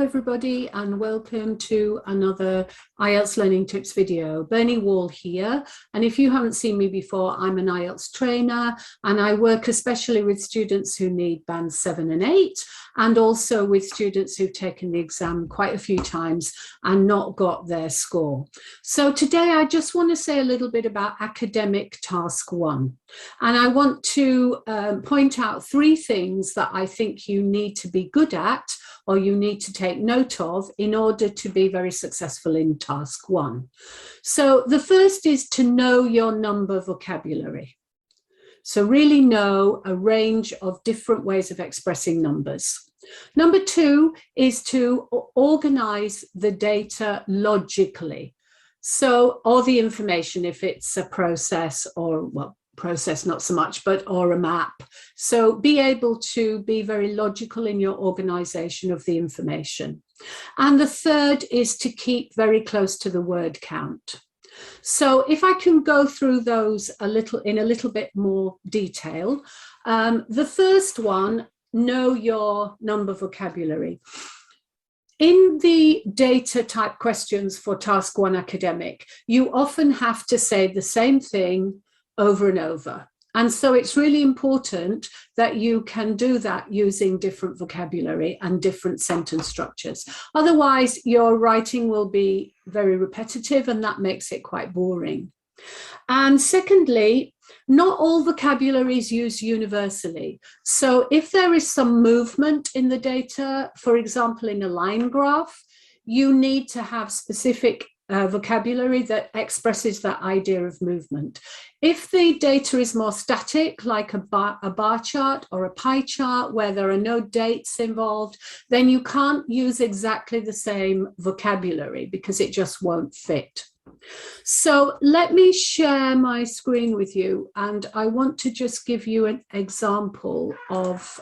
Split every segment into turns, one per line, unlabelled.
everybody, and welcome to another IELTS Learning Tips video. Bernie Wall here, and if you haven't seen me before, I'm an IELTS trainer and I work especially with students who need Band 7 and 8 and also with students who've taken the exam quite a few times and not got their score. So today I just want to say a little bit about Academic Task 1, and I want to point out 3 things that I think you need to be good at or you need to take note of in order to be very successful in task 1. So the first is to know your number vocabulary. So really know a range of different ways of expressing numbers. Number 2 is to organize the data logically. So, or the information if it's a process or, well, process not so much, but or a map. So be able to be very logical in your organization of the information. And the third is to keep very close to the word count. So if I can go through those in a little bit more detail. The first one, know your number vocabulary. In the data type questions for task 1 academic, you often have to say the same thing over and over. And so it's really important that you can do that using different vocabulary and different sentence structures. Otherwise, your writing will be very repetitive and that makes it quite boring. And secondly, not all vocabulary is used universally. So if there is some movement in the data, for example, in a line graph, you need to have specific vocabulary that expresses that idea of movement. If the data is more static, like a bar chart or a pie chart where there are no dates involved, then you can't use exactly the same vocabulary because it just won't fit. So let me share my screen with you, and I want to just give you an example of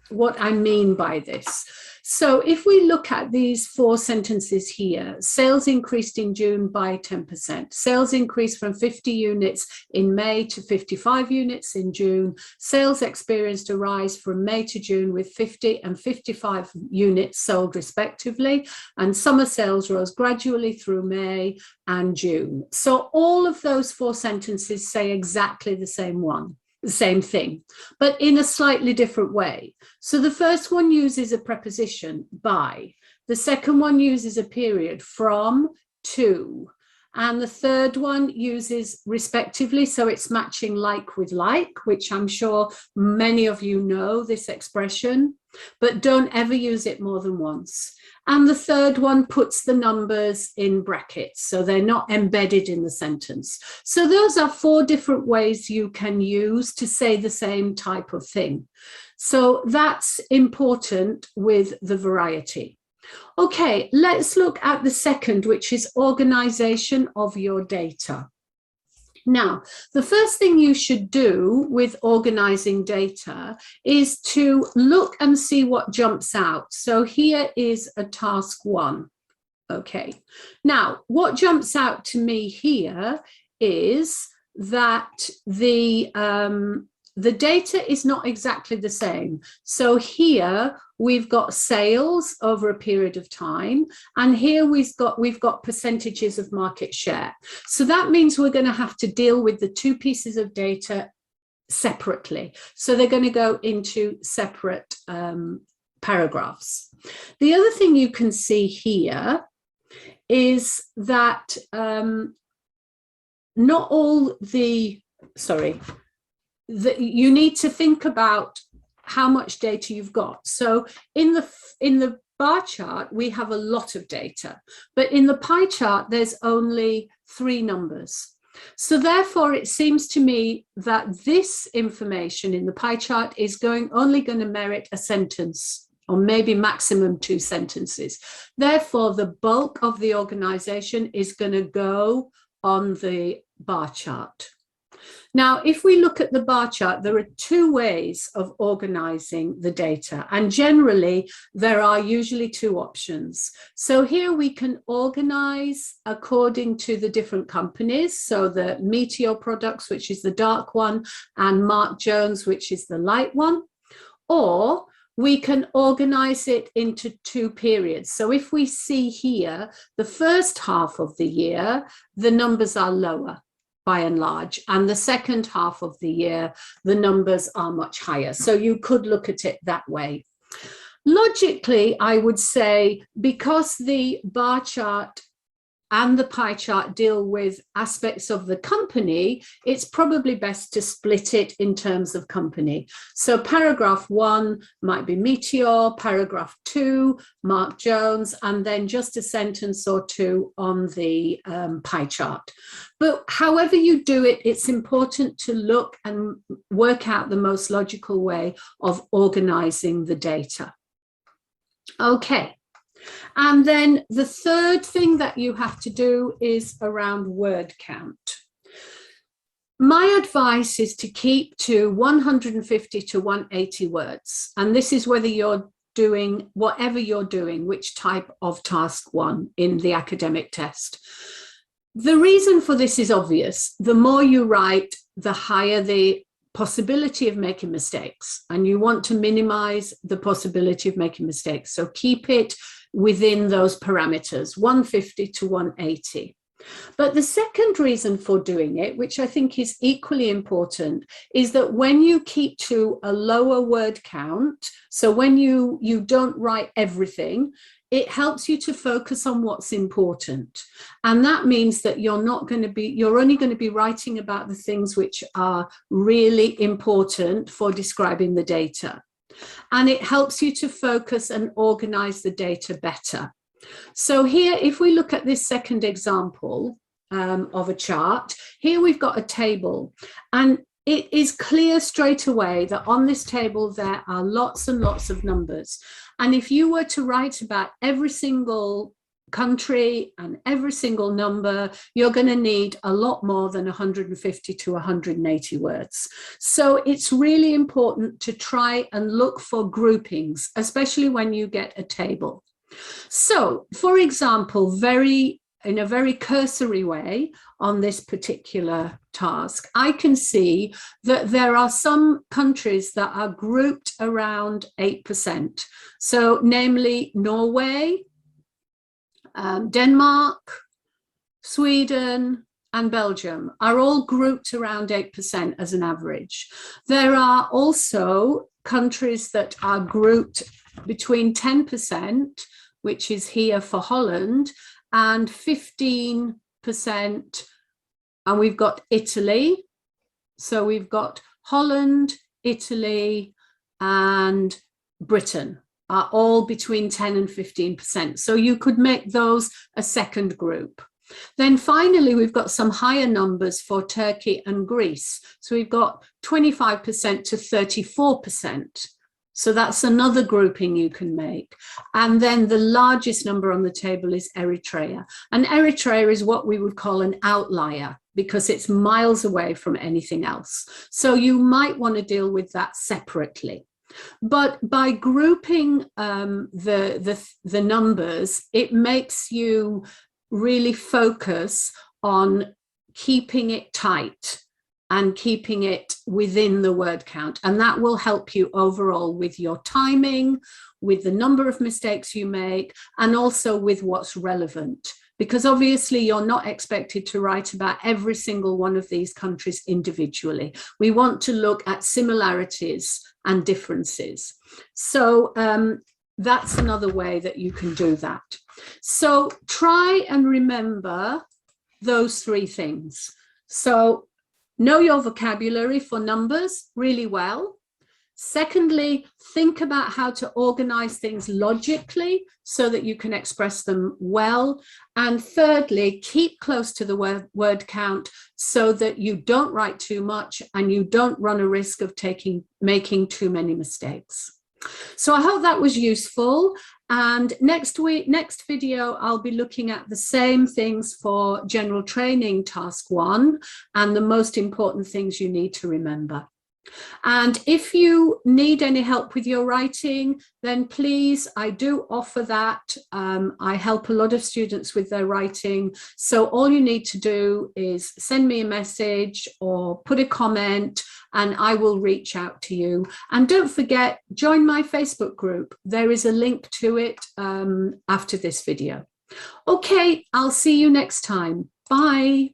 what I mean by this. So if we look at these 4 sentences here, sales increased in June by 10%. Sales increased from 50 units in May to 55 units in June. Sales experienced a rise from May to June with 50 and 55 units sold respectively. And summer sales rose gradually through May and June. So all of those 4 sentences say exactly the same thing, but in a slightly different way. So the first one uses a preposition, by. The second one uses a period, from, to. And the third one uses respectively, so it's matching like with like, which I'm sure many of you know this expression, but don't ever use it more than once. And the third one puts the numbers in brackets, so they're not embedded in the sentence. So those are 4 different ways you can use to say the same type of thing. So that's important with the variety. Okay, let's look at the second, which is organization of your data. Now, the first thing you should do with organizing data is to look and see what jumps out. So here is a task 1. Okay, now what jumps out to me here is that the data is not exactly the same. So here we've got sales over a period of time, and here we've got percentages of market share. So that means we're going to have to deal with the 2 pieces of data separately. So they're going to go into separate paragraphs. The other thing you can see here is that not all you need to think about how much data you've got. So in the bar chart, we have a lot of data, but in the pie chart, there's only 3 numbers. So therefore, it seems to me that this information in the pie chart is only going to merit a sentence or maybe maximum 2 sentences. Therefore, the bulk of the organization is going to go on the bar chart. Now, if we look at the bar chart, there are 2 ways of organizing the data, and generally there are usually 2 options. So here we can organize according to the different companies. So the Meteor products, which is the dark one, and Mark Jones, which is the light one. Or we can organize it into 2 periods. So if we see here, the first half of the year, the numbers are lower by and large, and the second half of the year, the numbers are much higher. So you could look at it that way. Logically, I would say, because the bar chart and the pie chart deal with aspects of the company, it's probably best to split it in terms of company. So paragraph 1 might be Meteor, paragraph 2, Mark Jones, and then just a sentence or 2 on the pie chart. But however you do it, it's important to look and work out the most logical way of organizing the data. Okay. And then the third thing that you have to do is around word count. My advice is to keep to 150 to 180 words. And this is whether you're doing whatever you're doing, which type of task 1 in the academic test. The reason for this is obvious. The more you write, the higher the possibility of making mistakes, and you want to minimize the possibility of making mistakes. So keep it within those parameters, 150 to 180. But the second reason for doing it, which I think is equally important, is that when you keep to a lower word count, so when you don't write everything, it helps you to focus on what's important. And that means that you're only going to be writing about the things which are really important for describing the data. And it helps you to focus and organize the data better. So here, if we look at this second example of a chart, here we've got a table, and it is clear straight away that on this table there are lots and lots of numbers. And if you were to write about every single country and every single number, you're going to need a lot more than 150 to 180 words. So it's really important to try and look for groupings, especially when you get a table. So, for example, in a very cursory way on this particular task, I can see that there are some countries that are grouped around 8%. So, namely Norway, Denmark, Sweden, and Belgium are all grouped around 8% as an average. There are also countries that are grouped between 10%, which is here for Holland, and 15%, and we've got Italy. So we've got Holland, Italy, and Britain are all between 10 and 15%. So you could make those a second group. Then finally, we've got some higher numbers for Turkey and Greece. So we've got 25% to 34%. So that's another grouping you can make. And then the largest number on the table is Eritrea. And Eritrea is what we would call an outlier because it's miles away from anything else. So you might want to deal with that separately. But by grouping the numbers, it makes you really focus on keeping it tight and keeping it within the word count. And that will help you overall with your timing, with the number of mistakes you make, and also with what's relevant. Because obviously you're not expected to write about every single one of these countries individually. We want to look at similarities and differences. So that's another way that you can do that. So try and remember those 3 things. So know your vocabulary for numbers really well. Secondly, think about how to organize things logically so that you can express them well. And thirdly, keep close to the word count so that you don't write too much and you don't run a risk of making too many mistakes. So I hope that was useful. And next video, I'll be looking at the same things for general training task 1 and the most important things you need to remember. And if you need any help with your writing, then please, I do offer that. I help a lot of students with their writing. So all you need to do is send me a message or put a comment and I will reach out to you. And don't forget, join my Facebook group. There is a link to it after this video. Okay, I'll see you next time. Bye.